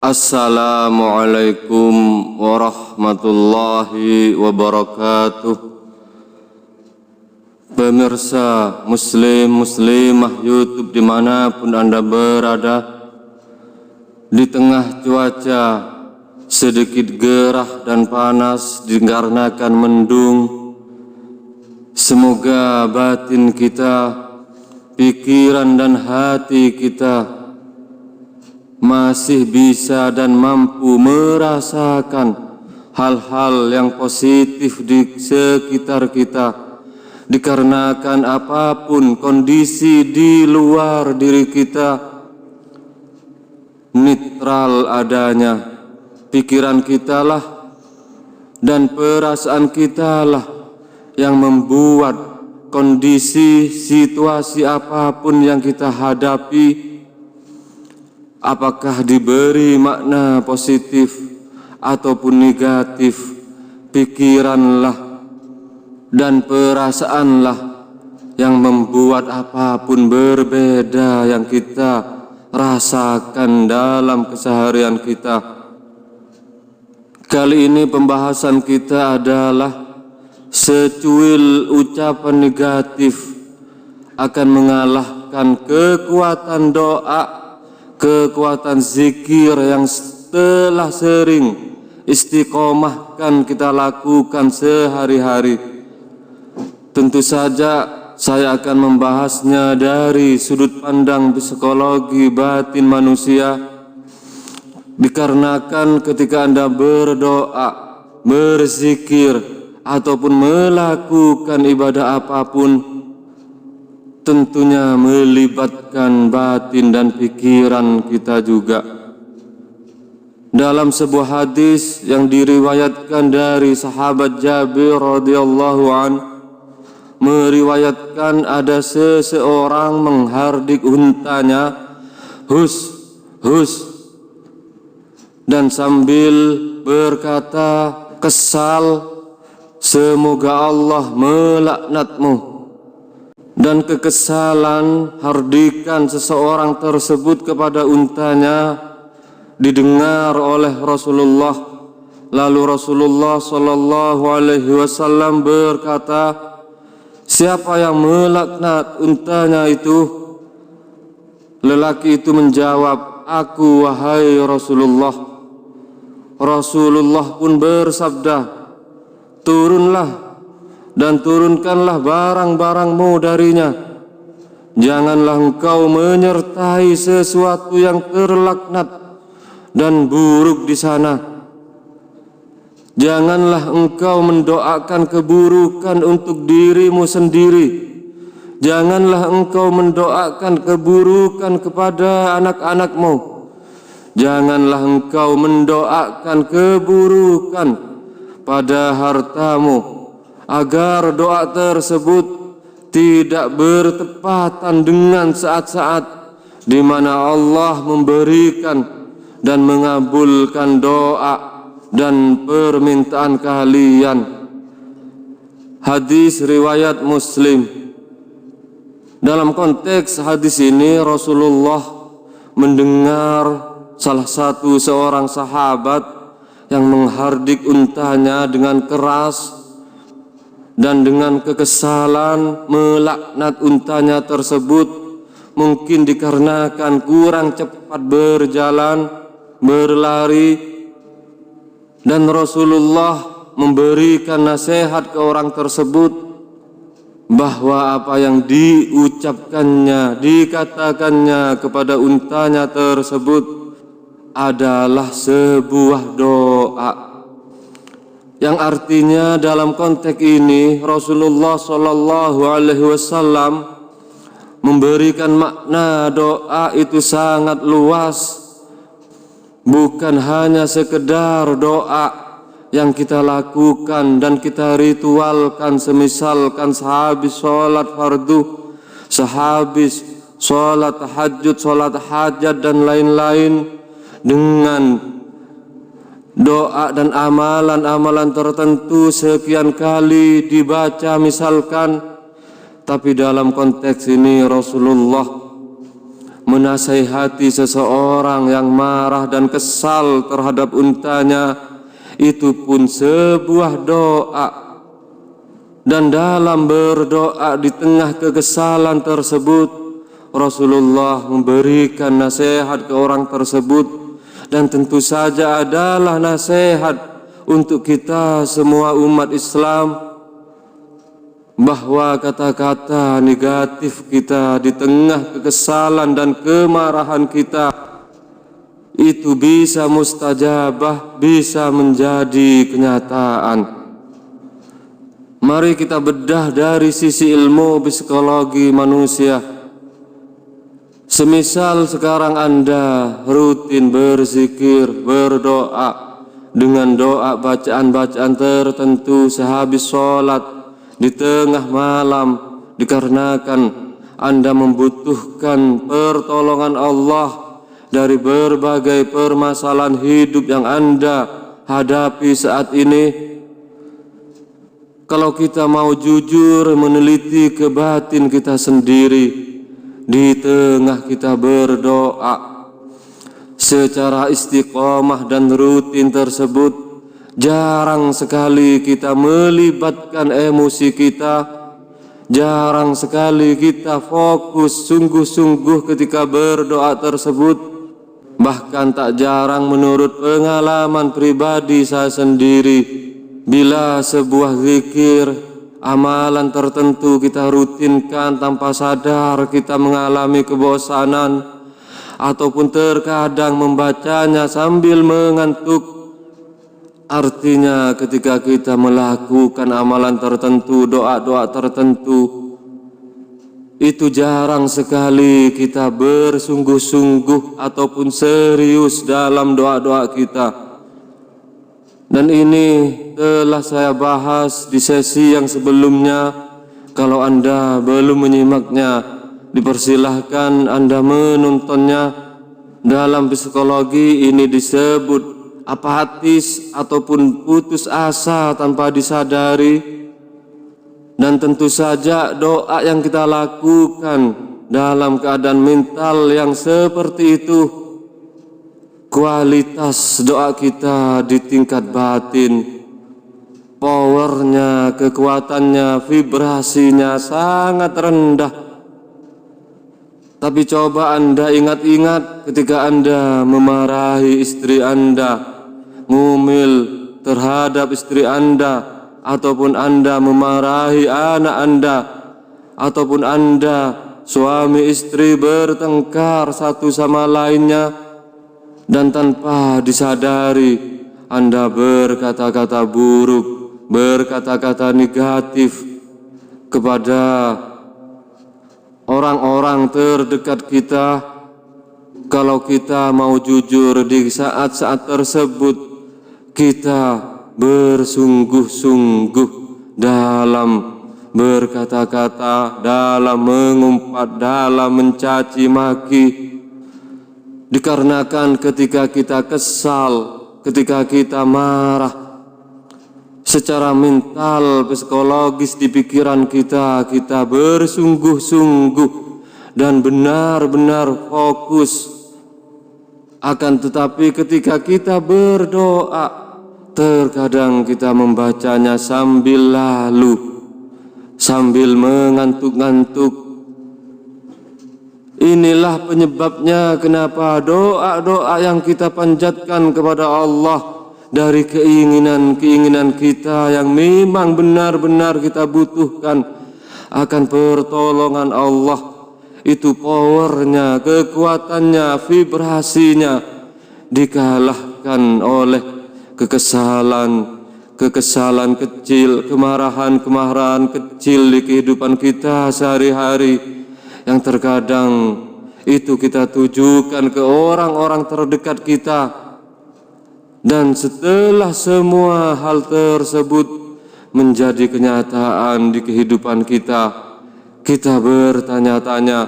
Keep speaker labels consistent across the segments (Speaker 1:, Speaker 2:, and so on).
Speaker 1: Assalamualaikum warahmatullahi wabarakatuh. Pemirsa muslim-muslimah YouTube dimanapun Anda berada, di tengah cuaca sedikit gerah dan panas dikarenakan mendung, semoga batin kita, pikiran dan hati kita masih bisa dan mampu merasakan hal-hal yang positif di sekitar kita, dikarenakan apapun kondisi di luar diri kita netral adanya, pikiran kita lah dan perasaan kita lah yang membuat kondisi situasi apapun yang kita hadapi, apakah diberi makna positif ataupun negatif, pikiranlah dan perasaanlah yang membuat apapun berbeda yang kita rasakan dalam keseharian kita. Kali ini pembahasan kita adalah secuil ucapan negatif akan mengalahkan kekuatan doa, kekuatan zikir yang telah sering istiqomahkan kita lakukan sehari-hari. Tentu saja saya akan membahasnya dari sudut pandang psikologi batin manusia, dikarenakan ketika Anda berdoa, berzikir ataupun melakukan ibadah apapun, tentunya melibatkan batin dan pikiran kita juga. Dalam sebuah hadis yang diriwayatkan dari sahabat Jabir radhiyallahu anhu, meriwayatkan ada seseorang menghardik untanya, hus, hus, dan sambil berkata kesal, semoga Allah melaknatmu. Dan kekesalan hardikan seseorang tersebut kepada untanya didengar oleh Rasulullah. Lalu Rasulullah sallallahu alaihi wasallam berkata, siapa yang melaknat untanya itu? Lelaki itu menjawab, aku wahai Rasulullah. Rasulullah pun bersabda, turunlah dan turunkanlah barang-barangmu darinya. Janganlah engkau menyertai sesuatu yang terlaknat dan buruk di sana. Janganlah engkau mendoakan keburukan untuk dirimu sendiri. Janganlah engkau mendoakan keburukan kepada anak-anakmu. Janganlah engkau mendoakan keburukan pada hartamu, agar doa tersebut tidak bertepatan dengan saat-saat di mana Allah memberikan dan mengabulkan doa dan permintaan kalian. Hadis riwayat Muslim. Dalam konteks hadis ini, Rasulullah mendengar salah satu seorang sahabat yang menghardik untanya dengan keras dan dengan kekesalan melaknat untanya tersebut, mungkin dikarenakan kurang cepat berjalan, berlari, dan Rasulullah memberikan nasihat ke orang tersebut bahwa apa yang diucapkannya, dikatakannya kepada untanya tersebut adalah sebuah doa, yang artinya dalam konteks ini Rasulullah Shallallahu Alaihi Wasallam memberikan makna doa itu sangat luas, bukan hanya sekedar doa yang kita lakukan dan kita ritualkan, semisalkan sehabis sholat fardu, sehabis sholat tahajud, sholat hajat dan lain-lain, dengan doa dan amalan-amalan tertentu sekian kali dibaca misalkan. Tapi dalam konteks ini Rasulullah menasihati seseorang yang marah dan kesal terhadap untanya, itu pun sebuah doa. Dan dalam berdoa di tengah kekesalan tersebut, Rasulullah memberikan nasihat ke orang tersebut, dan tentu saja adalah nasihat untuk kita semua umat Islam, bahwa kata-kata negatif kita di tengah kekesalan dan kemarahan kita itu bisa mustajabah, bisa menjadi kenyataan. Mari kita bedah dari sisi ilmu psikologi manusia. Semisal sekarang Anda rutin berzikir, berdoa dengan doa bacaan-bacaan tertentu sehabis sholat di tengah malam, dikarenakan Anda membutuhkan pertolongan Allah dari berbagai permasalahan hidup yang Anda hadapi saat ini. Kalau kita mau jujur meneliti ke batin kita sendiri, di tengah kita berdoa secara istiqomah dan rutin tersebut, jarang sekali kita melibatkan emosi kita, jarang sekali kita fokus sungguh-sungguh ketika berdoa tersebut. Bahkan tak jarang menurut pengalaman pribadi saya sendiri, bila sebuah zikir, amalan tertentu kita rutinkan tanpa sadar, kita mengalami kebosanan, ataupun terkadang membacanya sambil mengantuk. Artinya ketika kita melakukan amalan tertentu, doa-doa tertentu, itu jarang sekali kita bersungguh-sungguh ataupun serius dalam doa-doa kita. Dan ini telah saya bahas di sesi yang sebelumnya. Kalau Anda belum menyimaknya, dipersilahkan Anda menontonnya. Dalam psikologi ini disebut apatis ataupun putus asa tanpa disadari. Dan tentu saja doa yang kita lakukan dalam keadaan mental yang seperti itu, kualitas doa kita di tingkat batin, powernya, kekuatannya, vibrasinya sangat rendah. Tapi coba Anda ingat-ingat ketika Anda memarahi istri Anda, ngumil terhadap istri Anda, ataupun Anda memarahi anak Anda, ataupun Anda suami istri bertengkar satu sama lainnya, dan tanpa disadari Anda berkata-kata buruk, berkata-kata negatif kepada orang-orang terdekat kita. Kalau kita mau jujur, di saat-saat tersebut kita bersungguh-sungguh dalam berkata-kata, dalam mengumpat, dalam mencaci maki. Dikarenakan ketika kita kesal, ketika kita marah, secara mental, psikologis di pikiran kita, kita bersungguh-sungguh dan benar-benar fokus. Akan tetapi ketika kita berdoa, terkadang kita membacanya sambil lalu, sambil mengantuk-ngantuk. Inilah penyebabnya kenapa doa-doa yang kita panjatkan kepada Allah dari keinginan-keinginan kita yang memang benar-benar kita butuhkan akan pertolongan Allah, itu powernya, kekuatannya, vibrasinya dikalahkan oleh kekesalan kecil, kemarahan kecil di kehidupan kita sehari-hari, yang terkadang itu kita tujukan ke orang-orang terdekat kita. Dan setelah semua hal tersebut menjadi kenyataan di kehidupan kita, kita bertanya-tanya,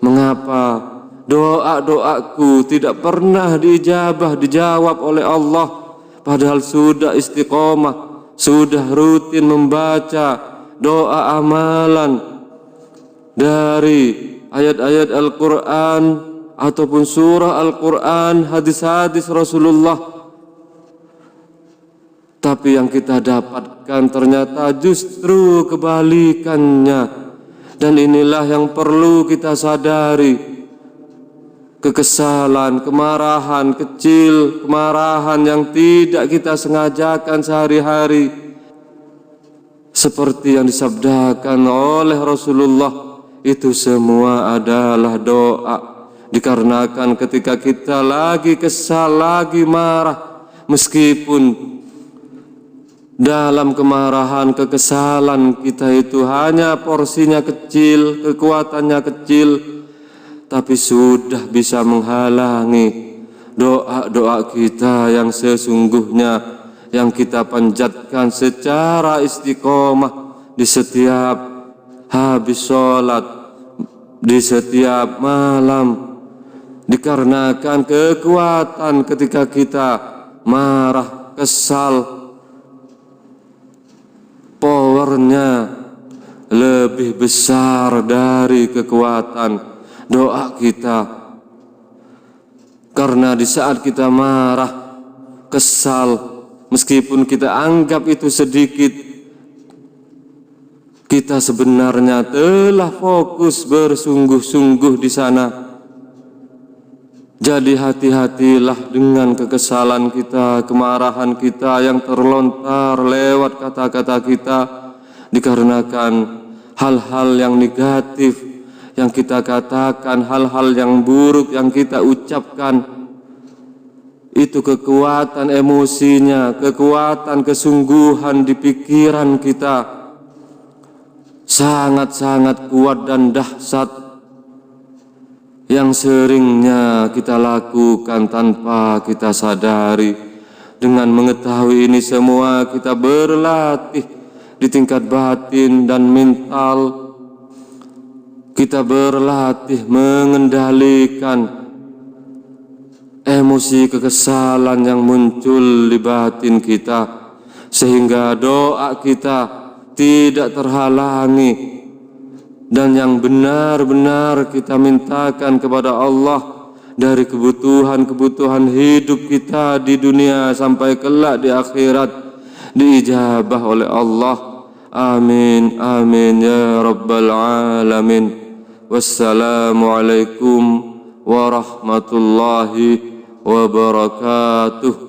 Speaker 1: mengapa doa-doaku tidak pernah dijawab oleh Allah, padahal sudah istiqomah, sudah rutin membaca doa amalan dari ayat-ayat Al-Quran, ataupun surah Al-Quran, hadis-hadis Rasulullah. Tapi yang kita dapatkan ternyata justru kebalikannya. Dan inilah yang perlu kita sadari. Kekesalan, kemarahan kecil, kemarahan yang tidak kita sengajakan sehari-hari, seperti yang disabdakan oleh Rasulullah, itu semua adalah doa. Dikarenakan ketika kita lagi kesal, lagi marah, meskipun dalam kemarahan, kekesalan kita itu hanya porsinya kecil, kekuatannya kecil, tapi sudah bisa menghalangi doa-doa kita yang sesungguhnya, yang kita panjatkan secara istiqomah di setiap habis sholat, di setiap malam. Dikarenakan kekuatan ketika kita marah, kesal, powernya lebih besar dari kekuatan doa kita. Karena di saat kita marah, kesal, meskipun kita anggap itu sedikit, kita sebenarnya telah fokus bersungguh-sungguh di sana. Jadi hati-hatilah dengan kekesalan kita, kemarahan kita yang terlontar lewat kata-kata kita, dikarenakan hal-hal yang negatif yang kita katakan, hal-hal yang buruk yang kita ucapkan, itu kekuatan emosinya, kekuatan kesungguhan di pikiran kita sangat-sangat kuat dan dahsyat, yang seringnya kita lakukan tanpa kita sadari. Dengan mengetahui ini semua, kita berlatih di tingkat batin dan mental. Kita berlatih mengendalikan emosi kekesalan yang muncul di batin kita, sehingga doa kita tidak terhalangi, dan yang benar-benar kita mintakan kepada Allah dari kebutuhan-kebutuhan hidup kita di dunia sampai kelak di akhirat diijabah oleh Allah. Amin, amin ya rabbal alamin. Wassalamualaikum warahmatullahi wabarakatuh.